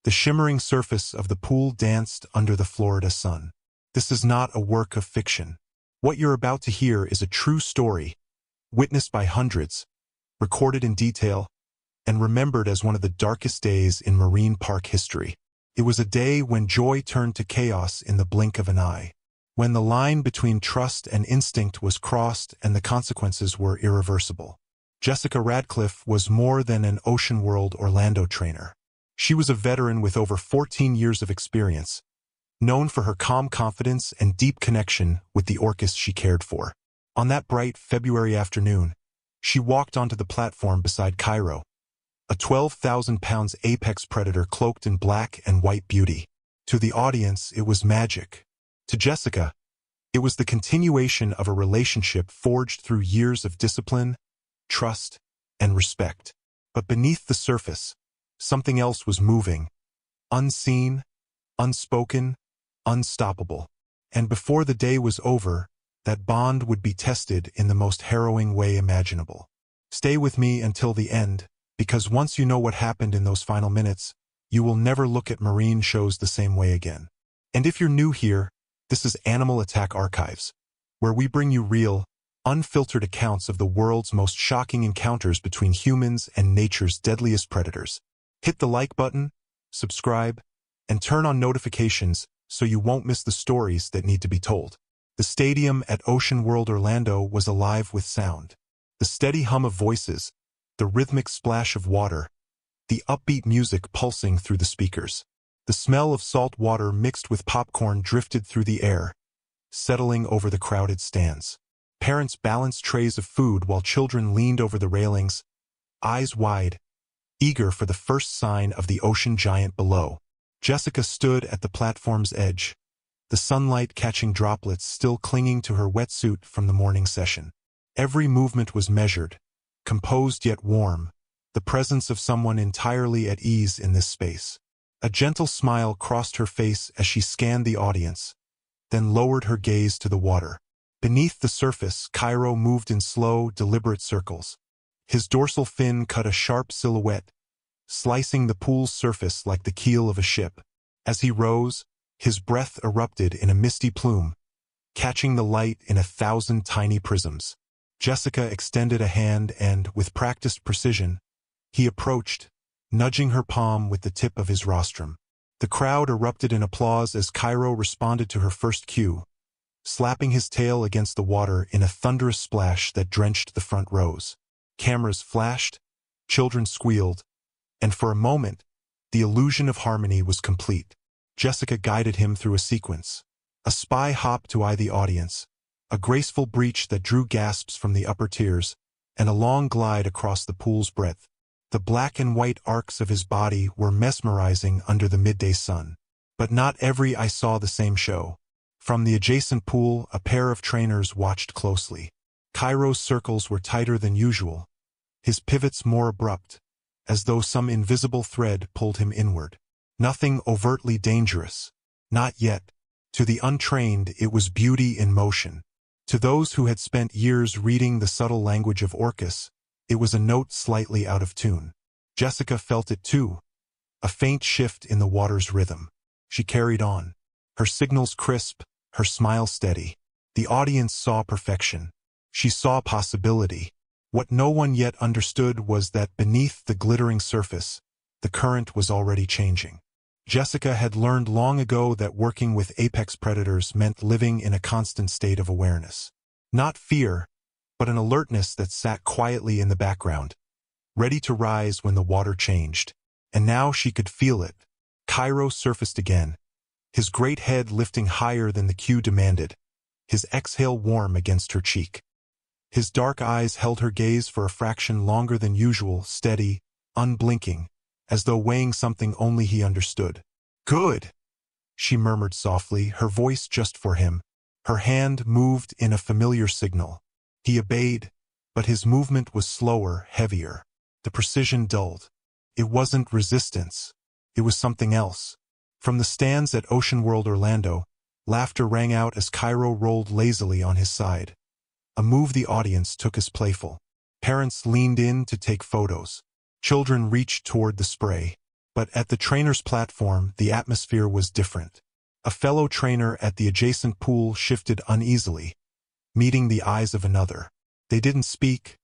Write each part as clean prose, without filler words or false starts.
The shimmering surface of the pool danced under the Florida sun. This is not a work of fiction. What you're about to hear is a true story, witnessed by hundreds, recorded in detail, and remembered as one of the darkest days in marine park history. It was a day when joy turned to chaos in the blink of an eye, when the line between trust and instinct was crossed and the consequences were irreversible. Jessica Radcliffe was more than an Ocean World Orlando trainer. She was a veteran with over 14 years of experience, known for her calm confidence and deep connection with the orcas she cared for. On that bright February afternoon, she walked onto the platform beside Cairo, a 12,000-pound apex predator cloaked in black and white beauty. To the audience, it was magic. To Jessica, it was the continuation of a relationship forged through years of discipline, trust, and respect. But beneath the surface, something else was moving, unseen, unspoken, unstoppable. And before the day was over, that bond would be tested in the most harrowing way imaginable. Stay with me until the end, because once you know what happened in those final minutes, you will never look at marine shows the same way again. And if you're new here, this is Animal Attack Archives, where we bring you real, unfiltered accounts of the world's most shocking encounters between humans and nature's deadliest predators. Hit the like button, subscribe, and turn on notifications so you won't miss the stories that need to be told. The stadium at Ocean World Orlando was alive with sound. The steady hum of voices, the rhythmic splash of water, the upbeat music pulsing through the speakers. The smell of salt water mixed with popcorn drifted through the air, settling over the crowded stands. Parents balanced trays of food while children leaned over the railings, eyes wide, eager for the first sign of the ocean giant below. Jessica stood at the platform's edge, the sunlight catching droplets still clinging to her wetsuit from the morning session. Every movement was measured, composed yet warm, the presence of someone entirely at ease in this space. A gentle smile crossed her face as she scanned the audience, then lowered her gaze to the water. Beneath the surface, Cairo moved in slow, deliberate circles. His dorsal fin cut a sharp silhouette, slicing the pool's surface like the keel of a ship. As he rose, his breath erupted in a misty plume, catching the light in 1,000 tiny prisms. Jessica extended a hand and, with practiced precision, he approached, nudging her palm with the tip of his rostrum. The crowd erupted in applause as Cairo responded to her first cue, slapping his tail against the water in a thunderous splash that drenched the front rows. Cameras flashed, children squealed, and for a moment, the illusion of harmony was complete. Jessica guided him through a sequence, a spy hop to eye the audience, a graceful breach that drew gasps from the upper tiers, and a long glide across the pool's breadth. The black and white arcs of his body were mesmerizing under the midday sun. But not every eye saw the same show. From the adjacent pool, a pair of trainers watched closely. Cairo's circles were tighter than usual, his pivots more abrupt, as though some invisible thread pulled him inward. Nothing overtly dangerous. Not yet. To the untrained, it was beauty in motion. To those who had spent years reading the subtle language of orcas, it was a note slightly out of tune. Jessica felt it too, a faint shift in the water's rhythm. She carried on, her signals crisp, her smile steady. The audience saw perfection. She saw possibility. What no one yet understood was that beneath the glittering surface, the current was already changing. Jessica had learned long ago that working with apex predators meant living in a constant state of awareness. Not fear, but an alertness that sat quietly in the background, ready to rise when the water changed. And now she could feel it. Cairo surfaced again, his great head lifting higher than the cue demanded, his exhale warm against her cheek. His dark eyes held her gaze for a fraction longer than usual, steady, unblinking, as though weighing something only he understood. "Good," she murmured softly, her voice just for him. Her hand moved in a familiar signal. He obeyed, but his movement was slower, heavier. The precision dulled. It wasn't resistance. It was something else. From the stands at Ocean World Orlando, laughter rang out as Cairo rolled lazily on his side, a move the audience took as playful. Parents leaned in to take photos. Children reached toward the spray. But at the trainer's platform, the atmosphere was different. A fellow trainer at the adjacent pool shifted uneasily, meeting the eyes of another. They didn't speak,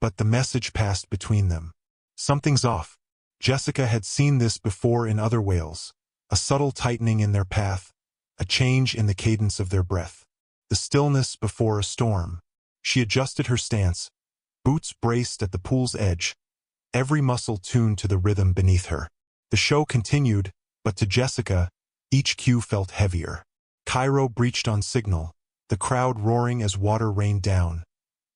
but the message passed between them. Something's off. Jessica had seen this before in other whales. A subtle tightening in their path, a change in the cadence of their breath. The stillness before a storm. She adjusted her stance, boots braced at the pool's edge, every muscle tuned to the rhythm beneath her. The show continued, but to Jessica, each cue felt heavier. Cairo breached on signal, the crowd roaring as water rained down.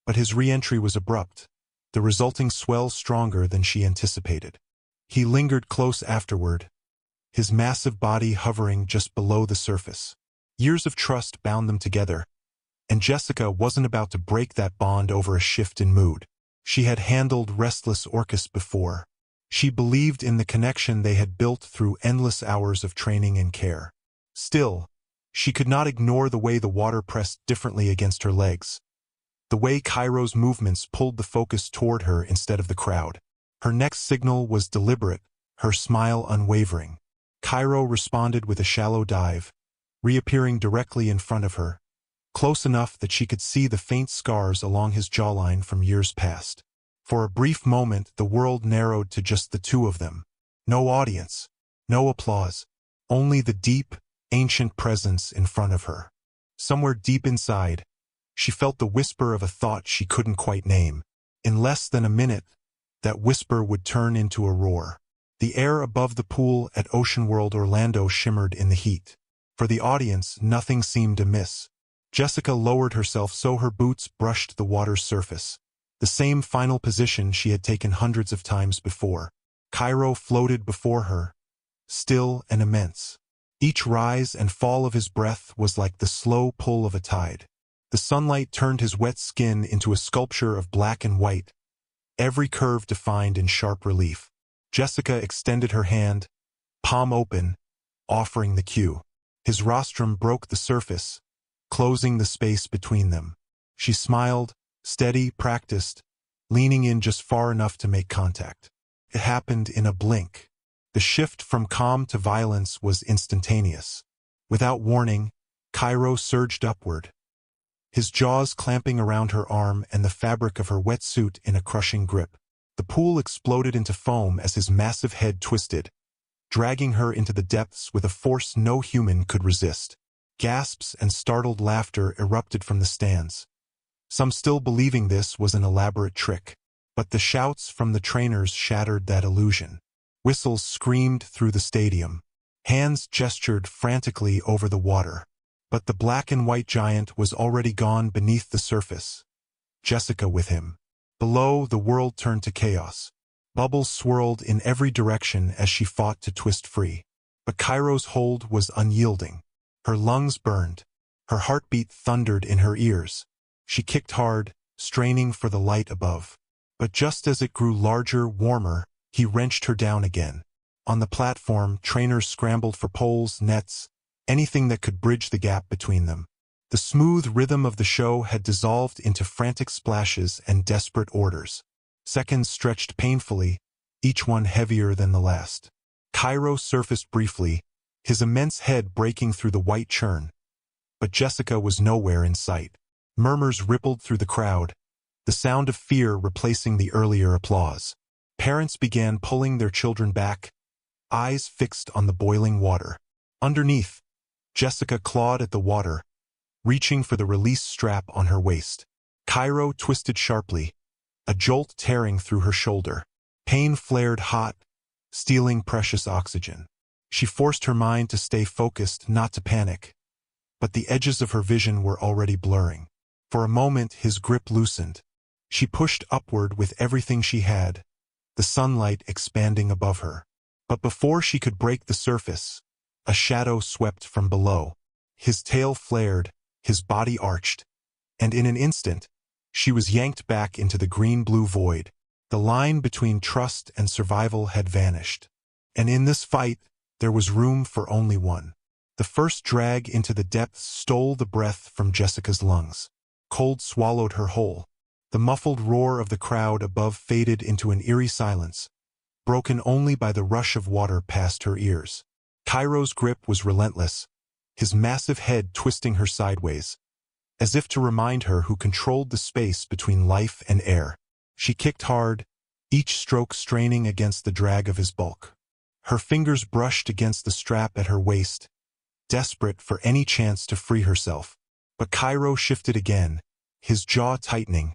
But his re-entry was abrupt, the resulting swell stronger than she anticipated. He lingered close afterward, his massive body hovering just below the surface. Years of trust bound them together, and Jessica wasn't about to break that bond over a shift in mood. She had handled restless orcas before. She believed in the connection they had built through endless hours of training and care. Still, she could not ignore the way the water pressed differently against her legs, the way Cairo's movements pulled the focus toward her instead of the crowd. Her next signal was deliberate, her smile unwavering. Cairo responded with a shallow dive, reappearing directly in front of her, close enough that she could see the faint scars along his jawline from years past. For a brief moment, the world narrowed to just the two of them. No audience, no applause, only the deep, ancient presence in front of her. Somewhere deep inside, she felt the whisper of a thought she couldn't quite name. In less than a minute, that whisper would turn into a roar. The air above the pool at Ocean World Orlando shimmered in the heat. For the audience, nothing seemed amiss. Jessica lowered herself so her boots brushed the water's surface. The same final position she had taken hundreds of times before. Cairo floated before her, still and immense. Each rise and fall of his breath was like the slow pull of a tide. The sunlight turned his wet skin into a sculpture of black and white, every curve defined in sharp relief. Jessica extended her hand, palm open, offering the cue. His rostrum broke the surface, closing the space between them. She smiled, steady, practiced, leaning in just far enough to make contact. It happened in a blink. The shift from calm to violence was instantaneous. Without warning, Cairo surged upward, his jaws clamping around her arm and the fabric of her wetsuit in a crushing grip. The pool exploded into foam as his massive head twisted, dragging her into the depths with a force no human could resist. Gasps and startled laughter erupted from the stands, some still believing this was an elaborate trick. But the shouts from the trainers shattered that illusion. Whistles screamed through the stadium. Hands gestured frantically over the water. But the black and white giant was already gone beneath the surface, Jessica with him. Below, the world turned to chaos. Bubbles swirled in every direction as she fought to twist free. But Cairo's hold was unyielding. Her lungs burned. Her heartbeat thundered in her ears. She kicked hard, straining for the light above. But just as it grew larger, warmer, he wrenched her down again. On the platform, trainers scrambled for poles, nets, anything that could bridge the gap between them. The smooth rhythm of the show had dissolved into frantic splashes and desperate orders. Seconds stretched painfully, each one heavier than the last. Cairo surfaced briefly, his immense head breaking through the white churn. But Jessica was nowhere in sight. Murmurs rippled through the crowd, the sound of fear replacing the earlier applause. Parents began pulling their children back, eyes fixed on the boiling water. Underneath, Jessica clawed at the water, reaching for the release strap on her waist. Cairo twisted sharply, a jolt tearing through her shoulder. Pain flared hot, stealing precious oxygen. She forced her mind to stay focused, not to panic. But the edges of her vision were already blurring. For a moment, his grip loosened. She pushed upward with everything she had, the sunlight expanding above her. But before she could break the surface, a shadow swept from below. His tail flared, his body arched, and in an instant, she was yanked back into the green-blue void. The line between trust and survival had vanished. And in this fight, there was room for only one. The first drag into the depths stole the breath from Jessica's lungs. Cold swallowed her whole. The muffled roar of the crowd above faded into an eerie silence, broken only by the rush of water past her ears. Cairo's grip was relentless, his massive head twisting her sideways, as if to remind her who controlled the space between life and air. She kicked hard, each stroke straining against the drag of his bulk. Her fingers brushed against the strap at her waist, desperate for any chance to free herself. But Cairo shifted again, his jaw tightening,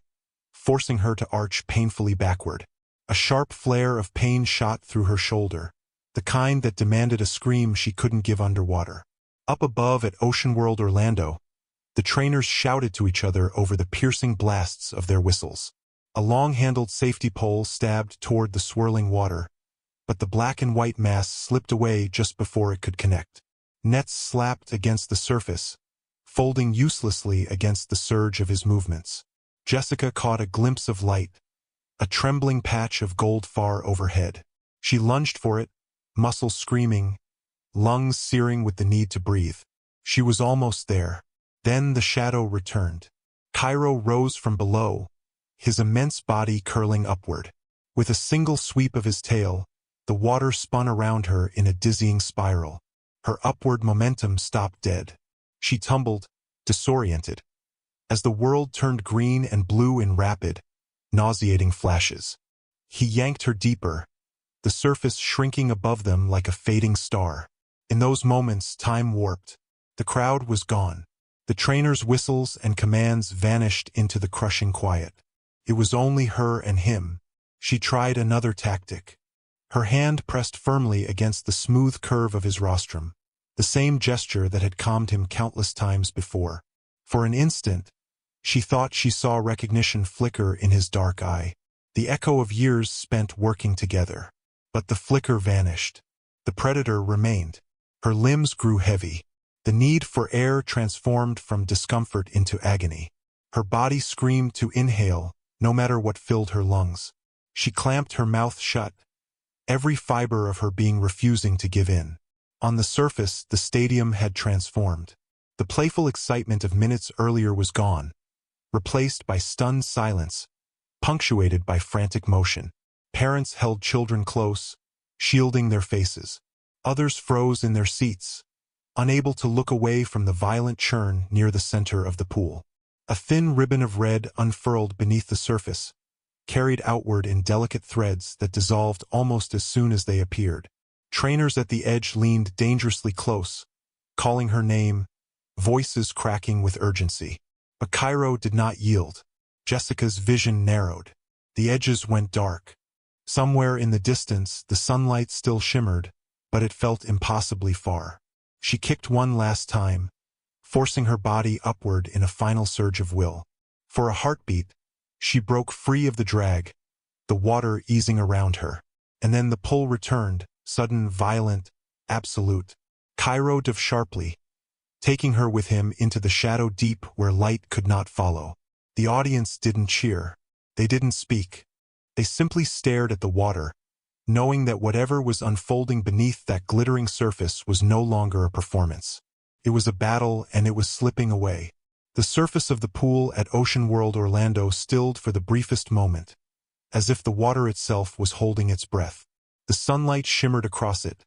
forcing her to arch painfully backward. A sharp flare of pain shot through her shoulder, the kind that demanded a scream she couldn't give underwater. Up above at Ocean World Orlando, the trainers shouted to each other over the piercing blasts of their whistles. A long-handled safety pole stabbed toward the swirling water, but the black and white mass slipped away just before it could connect. Nets slapped against the surface, folding uselessly against the surge of his movements. Jessica caught a glimpse of light, a trembling patch of gold far overhead. She lunged for it, muscles screaming, lungs searing with the need to breathe. She was almost there. Then the shadow returned. Cairo rose from below, his immense body curling upward. With a single sweep of his tail, the water spun around her in a dizzying spiral. Her upward momentum stopped dead. She tumbled, disoriented, as the world turned green and blue in rapid, nauseating flashes. He yanked her deeper, the surface shrinking above them like a fading star. In those moments, time warped. The crowd was gone. The trainers' whistles and commands vanished into the crushing quiet. It was only her and him. She tried another tactic. Her hand pressed firmly against the smooth curve of his rostrum, the same gesture that had calmed him countless times before. For an instant, she thought she saw recognition flicker in his dark eye, the echo of years spent working together. But the flicker vanished. The predator remained. Her limbs grew heavy. The need for air transformed from discomfort into agony. Her body screamed to inhale, no matter what filled her lungs. She clamped her mouth shut, every fiber of her being refusing to give in. On the surface, the stadium had transformed. The playful excitement of minutes earlier was gone, replaced by stunned silence, punctuated by frantic motion. Parents held children close, shielding their faces. Others froze in their seats, unable to look away from the violent churn near the center of the pool. A thin ribbon of red unfurled beneath the surface, carried outward in delicate threads that dissolved almost as soon as they appeared. Trainers at the edge leaned dangerously close, calling her name, voices cracking with urgency. But Cairo did not yield. Jessica's vision narrowed. The edges went dark. Somewhere in the distance, the sunlight still shimmered, but it felt impossibly far. She kicked one last time, forcing her body upward in a final surge of will. For a heartbeat, she broke free of the drag, the water easing around her. And then the pull returned, sudden, violent, absolute. Cairo dove sharply, taking her with him into the shadow deep where light could not follow. The audience didn't cheer. They didn't speak. They simply stared at the water, knowing that whatever was unfolding beneath that glittering surface was no longer a performance. It was a battle, and it was slipping away. The surface of the pool at Ocean World Orlando stilled for the briefest moment, as if the water itself was holding its breath. The sunlight shimmered across it,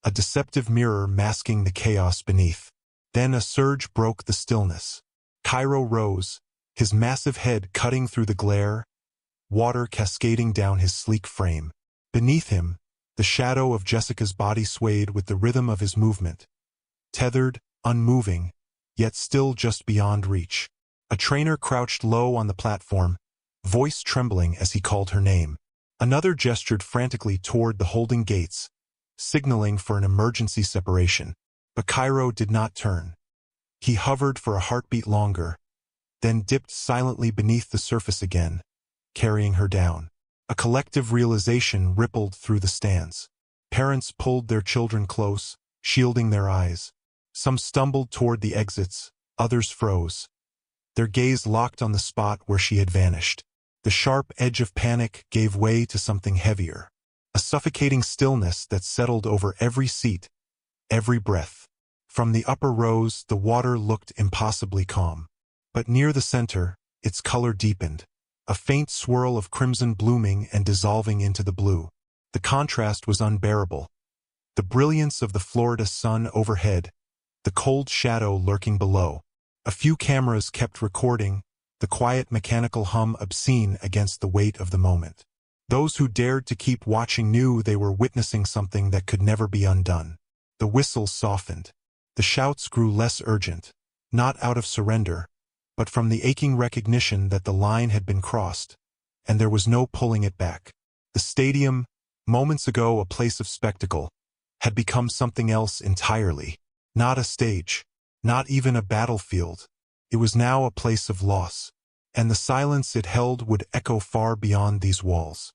a deceptive mirror masking the chaos beneath. Then a surge broke the stillness. Cairo rose, his massive head cutting through the glare, water cascading down his sleek frame. Beneath him, the shadow of Jessica's body swayed with the rhythm of his movement, tethered, unmoving, yet still just beyond reach. A trainer crouched low on the platform, voice trembling as he called her name. Another gestured frantically toward the holding gates, signaling for an emergency separation. But Cairo did not turn. He hovered for a heartbeat longer, then dipped silently beneath the surface again, carrying her down. A collective realization rippled through the stands. Parents pulled their children close, shielding their eyes. Some stumbled toward the exits, others froze, their gaze locked on the spot where she had vanished. The sharp edge of panic gave way to something heavier, a suffocating stillness that settled over every seat, every breath. From the upper rows, the water looked impossibly calm. But near the center, its color deepened, a faint swirl of crimson blooming and dissolving into the blue. The contrast was unbearable. The brilliance of the Florida sun overhead, the cold shadow lurking below. A few cameras kept recording, the quiet mechanical hum obscene against the weight of the moment. Those who dared to keep watching knew they were witnessing something that could never be undone. The whistles softened. The shouts grew less urgent, not out of surrender, but from the aching recognition that the line had been crossed, and there was no pulling it back. The stadium, moments ago a place of spectacle, had become something else entirely. Not a stage, not even a battlefield. It was now a place of loss, and the silence it held would echo far beyond these walls.